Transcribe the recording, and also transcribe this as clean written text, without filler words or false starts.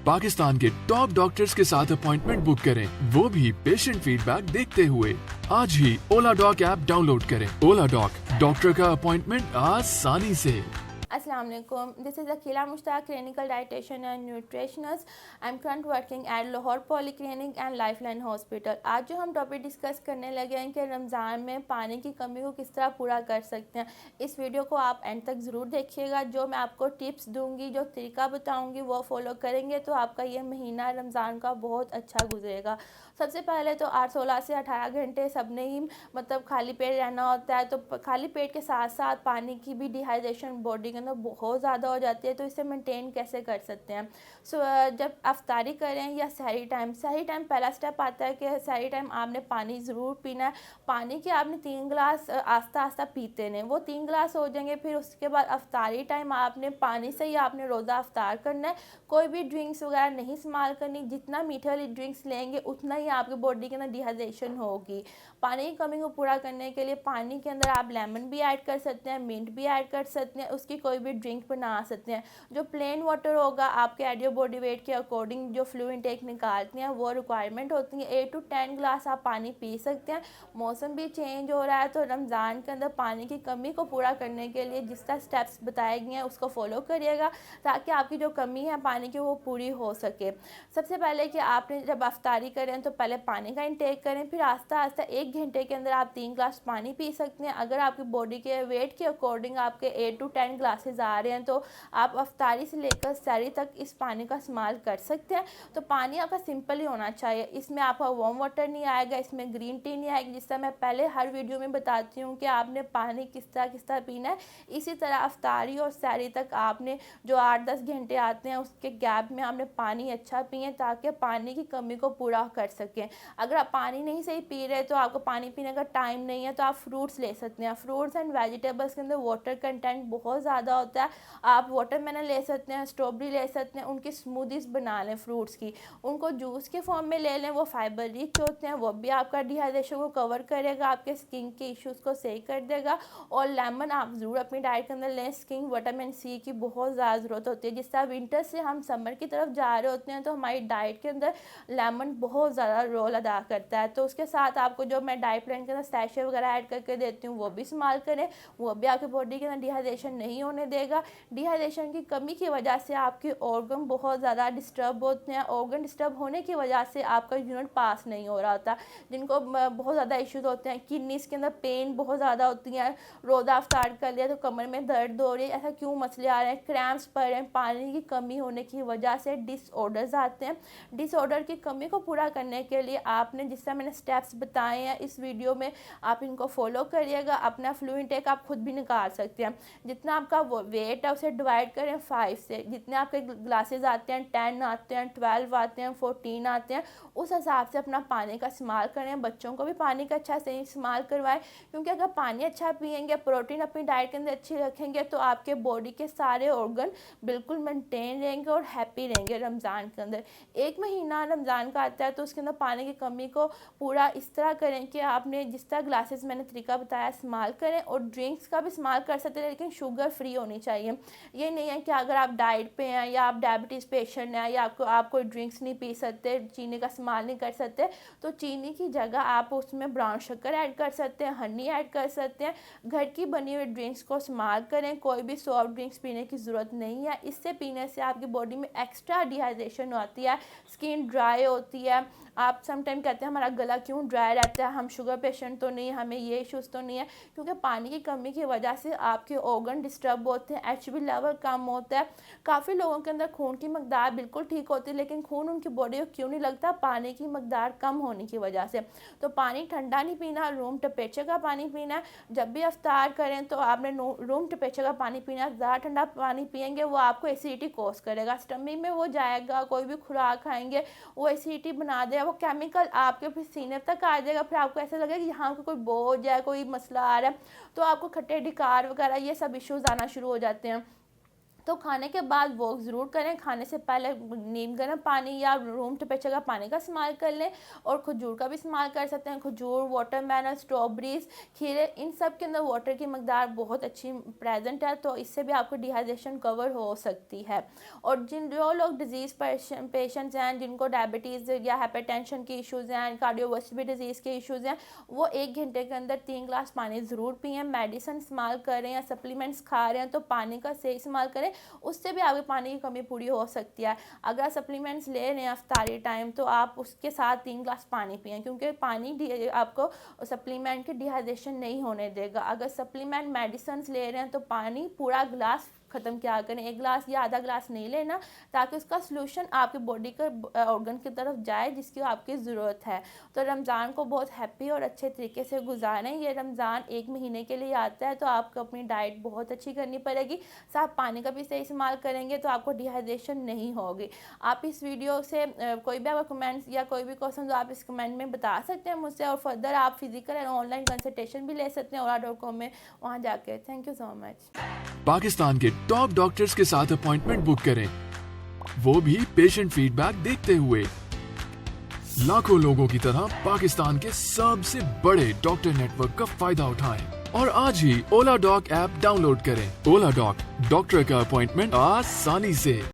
पाकिस्तान के top doctors के साथ अपॉइंटमेंट बुक करें, वो भी पेशेंट फीडबैक देखते हुए। आज ही ओला डॉक ऐप डाउनलोड करें। ओला डॉक, डॉक्टर का अपॉइंटमेंट आसानी से। Assalamu alaikum. This is Akila Mushtaq, clinical dietitian and nutritionist. I'm currently working at Lahore Polyclinic and Lifeline Hospital. आज जो हम टॉपिक डिस्कस करने लगे हैं कि रमज़ान में पानी की कमी को किस तरह पूरा कर सकते हैं, इस वीडियो को आप एंड तक ज़रूर देखिएगा। जो मैं आपको टिप्स दूंगी, जो तरीका बताऊंगी, वो फॉलो करेंगे तो आपका ये महीना रमज़ान का बहुत अच्छा गुजरेगा। सबसे पहले तो 16 से 18 घंटे सबने ही मतलब खाली पेट रहना होता है, तो खाली पेट के साथ साथ पानी की भी डिहाइड्रेशन बॉडी के अंदर बहुत ज़्यादा हो जाती है। तो इसे मेंटेन कैसे कर सकते हैं? जब अफ्तारी करें या सहरी टाइम पहला स्टेप आता है कि सहरी टाइम आपने पानी ज़रूर पीना है। पानी के आपने 3 गिलास आस्ता आस्ता पीते हैं, वो 3 गिलास हो जाएंगे। फिर उसके बाद अफ्तारी टाइम आपने पानी से ही आपने रोज़ा अफ्तार करना है। कोई भी ड्रिंक्स वगैरह नहीं इस्तेमाल करनी। जितना मीठे वाली ड्रिंक्स लेंगे उतना ही आपकी बॉडी के अंदर डिहाइड्रेशन होगी। पानी की कमी को पूरा करने के लिए पानी के अंदर आप लेमन भी ऐड कर सकते हैं, मिंट भी ऐड कर सकते हैं, उसकी कोई भी ड्रिंक बना सकते हैं। जो प्लेन वाटर होगा आपके एडियो बॉडी वेट के अकॉर्डिंग जो फ्लू इनटेक निकालते हैं वो रिक्वायरमेंट होती है। 8 to 10 गिलास आप पानी पी सकते हैं। मौसम भी चेंज हो रहा है तो रमज़ान के अंदर पानी की कमी को पूरा करने के लिए जिस तरह स्टेप्स बताए गए हैं उसको फॉलो करिएगा ताकि आपकी जो कमी है पानी की वो पूरी हो सके। सबसे पहले कि आपने जब अफ्तारी करें तो पहले पानी का इंटेक करें, फिर आस्ता आस्ता 1 घंटे के अंदर आप 3 गिलास पानी पी सकते हैं। अगर आपकी बॉडी के वेट के अकॉर्डिंग आपके 8 to 10 ग्लासेस आ रहे हैं तो आप अफ्तारी से लेकर सहरी तक इस पानी का इस्तेमाल कर सकते हैं। तो पानी आपका सिंपल ही होना चाहिए, इसमें आपका वार्म वाटर नहीं आएगा, इसमें ग्रीन टी नहीं आएगी। जिस तरह मैं पहले हर वीडियो में बताती हूँ कि आपने पानी किस तरह पीना है, इसी तरह अफ्तारी और सहरी तक आपने जो 8-10 घंटे आते हैं उसके गैप में आपने पानी अच्छा पिए ताकि पानी की कमी को पूरा कर सकें। अगर आप पानी नहीं सही पी रहे तो आपको पानी पीने का टाइम नहीं है तो आप फ्रूट्स ले सकते हैं। फ्रूट्स एंड वेजिटेबल्स के अंदर वाटर कंटेंट बहुत ज़्यादा होता है। आप वाटरमेलन ले सकते हैं, स्ट्रॉबेरी ले सकते हैं, उनकी स्मूदीज बना लें फ्रूट्स की, उनको जूस के फॉर्म में ले लें, वो फाइबर रिच होते हैं, वो भी आपका डिहाइड्रेशन को कवर करेगा, आपके स्किन के इश्यूज़ को सही कर देगा। और लेमन आप ज़रूर अपनी डाइट के अंदर लें। स्किन विटामिन सी की बहुत ज़्यादा ज़रूरत होती है। जिस तरह विंटर से हम समर की तरफ जा रहे होते हैं तो हमारी डाइट के अंदर लेमन बहुत ज़्यादा रोल अदा करता है। तो उसके साथ आपको जो मैं डाइट प्लान के अंदर सैशे वगैरह ऐड करके देती हूँ वो भी इस्तेमाल करें, वो भी आपकी बॉडी के अंदर डिहाइड्रेशन नहीं होने देगा। डिहाइड्रेशन की कमी की वजह से आपके ऑर्गन बहुत ज़्यादा डिस्टर्ब होते हैं। ऑर्गन डिस्टर्ब होने की वजह से आपका यूनिट पास नहीं हो रहा होता। जिनको बहुत ज़्यादा इश्यूज होते हैं, किडनीज के अंदर पेन बहुत ज़्यादा होती हैं, रोज़ा अफ्तार कर लिया तो कमर में दर्द हो रही है, ऐसा क्यों मसले आ रहे हैं, क्रैम्प्स पड़ रहे हैं, पानी की कमी होने की वजह से डिसऑर्डर्स आते हैं। डिसऑर्डर की कमी को पूरा करने के लिए आपने जिस तरह मैंने स्टेप्स बताए हैं इस वीडियो में आप इनको फॉलो करिएगा। अपना फ्लू इनटेक आप खुद भी निकाल सकते हैं। जितना आपका वेट है उसे डिवाइड करें 5 से। जितने आपके ग्लासेस आते हैं 10 आते हैं, 12 आते हैं, 14 आते हैं, उस हिसाब से अपना पानी का इस्तेमाल करें। बच्चों को भी पानी का अच्छा से इस्तेमाल करवाएं क्योंकि अगर पानी अच्छा पियेंगे, प्रोटीन अपनी डाइट के अंदर अच्छी रखेंगे तो आपके बॉडी के सारे ऑर्गन बिल्कुल मेंटेन रहेंगे और हैप्पी रहेंगे। रमज़ान के अंदर 1 महीना रमज़ान का आता है तो उसके अंदर पानी की कमी को पूरा इस तरह करें कि आपने जिस तरह ग्लासेस मैंने तरीका बताया इस्तेमाल करें। और ड्रिंक्स का भी इस्तेमाल कर सकते हैं लेकिन शुगर फ्री होनी चाहिए। ये नहीं है कि अगर आप डाइट पे हैं या आप डायबिटीज़ पेशेंट हैं या आप कोई ड्रिंक्स नहीं पी सकते, चीनी का इस्तेमाल नहीं कर सकते, तो चीनी की जगह आप उसमें ब्राउन शक्कर ऐड कर सकते हैं, हनी ऐड कर सकते हैं। घर की बनी हुई ड्रिंक्स को इस्तेमाल करें, कोई भी सॉफ्ट ड्रिंक्स पीने की ज़रूरत नहीं है। इससे पीने से आपकी बॉडी में एक्स्ट्रा डिहाइड्रेशन होती है, स्किन ड्राई होती है। आप समटाइम कहते हैं हमारा गला क्यों ड्राई रहता है, हम शुगर पेशेंट तो नहीं, हमें ये इश्यूज़ तो नहीं है, क्योंकि पानी की कमी की वजह से आपके ऑर्गन डिस्टर्ब होते हैं, एचबी लेवल कम होता है। काफ़ी लोगों के अंदर खून की मकदार बिल्कुल ठीक होती है लेकिन खून उनकी बॉडी को क्यों नहीं लगता, पानी की मकदार कम होने की वजह से। तो पानी ठंडा नहीं पीना, रूम टेम्परेचर का पानी पीना है। जब भी अफ्तार करें तो आपने रूम टेम्परेचर का पानी पीना है। ज़्यादा ठंडा पानी पियेंगे वो आपको एसिडिटी कॉज करेगा, स्टमक में वो जाएगा, कोई भी खुराक खाएंगे वो एसिडिटी बना देगा, वो केमिकल आपके फिर सीने तक आ जाएगा, फिर आपको ऐसा लगेगा कि यहाँ कोई बोझ है, कोई मसला आ रहा है, तो आपको खट्टे ढिकार वगैरह ये सब इश्यूज आना शुरू हो जाते हैं। तो खाने के बाद वॉक ज़रूर करें। खाने से पहले नीम गर्म पानी या रूम टेम्परेचर का पानी का इस्तेमाल कर लें, और खजूर का भी इस्तेमाल कर सकते हैं। खजूर, वाटरमेलन, स्ट्रॉबेरीज, खीरे, इन सब के अंदर वाटर की मकदार बहुत अच्छी प्रेजेंट है, तो इससे भी आपको डिहाइड्रेशन कवर हो सकती है। और जो लोग डिजीज़ पेशेंट्स हैं, जिनको डायबिटीज़ या हाइपरटेंशन की इश्यूज़ हैं, कार्डियोवास्कुलर डिजीज़ के इश्यूज़ हैं, वो 1 घंटे के अंदर 3 ग्लास पानी ज़रूर पिएँ। मेडिसिन इस्तेमाल करें या सप्लीमेंट्स खा रहे हैं तो पानी का सही इस्तेमाल करें, उससे भी आपकी पानी की कमी पूरी हो सकती है। अगर आप सप्लीमेंट्स ले रहे हैं इफ्तारी टाइम, तो आप उसके साथ 3 ग्लास पानी पिएं, क्योंकि पानी आपको सप्लीमेंट की डिहाइड्रेशन नहीं होने देगा। अगर सप्लीमेंट मेडिसिन ले रहे हैं तो पानी पूरा ग्लास ख़त्म क्या करें, 1 ग्लास या आधा ग्लास नहीं लेना, ताकि उसका सलूशन आपकी बॉडी के ऑर्गन की तरफ जाए जिसकी आपकी ज़रूरत है। तो रमज़ान को बहुत हैप्पी और अच्छे तरीके से गुजारें। ये रमज़ान 1 महीने के लिए आता है, तो आपको अपनी डाइट बहुत अच्छी करनी पड़ेगी। साथ पानी का भी सही इस्तेमाल करेंगे तो आपको डिहाइड्रेशन नहीं होगी। आप इस वीडियो से कोई भी अगर कमेंट्स या कोई भी क्वेश्चन तो आप इस कमेंट में बता सकते हैं मुझसे, और फर्दर आप फिजिकल एंड ऑनलाइन कंसल्टेशन भी ले सकते हैं ola.com में, वहाँ जाके। Thank you so much. Pakistan के टॉप डॉक्टर्स के साथ अपॉइंटमेंट बुक करें, वो भी पेशेंट फीडबैक देखते हुए। लाखों लोगों की तरह पाकिस्तान के सबसे बड़े डॉक्टर नेटवर्क का फायदा उठाएं और आज ही ओला डॉक ऐप डाउनलोड करें। ओला डॉक, डॉक्टर का अपॉइंटमेंट आसानी से।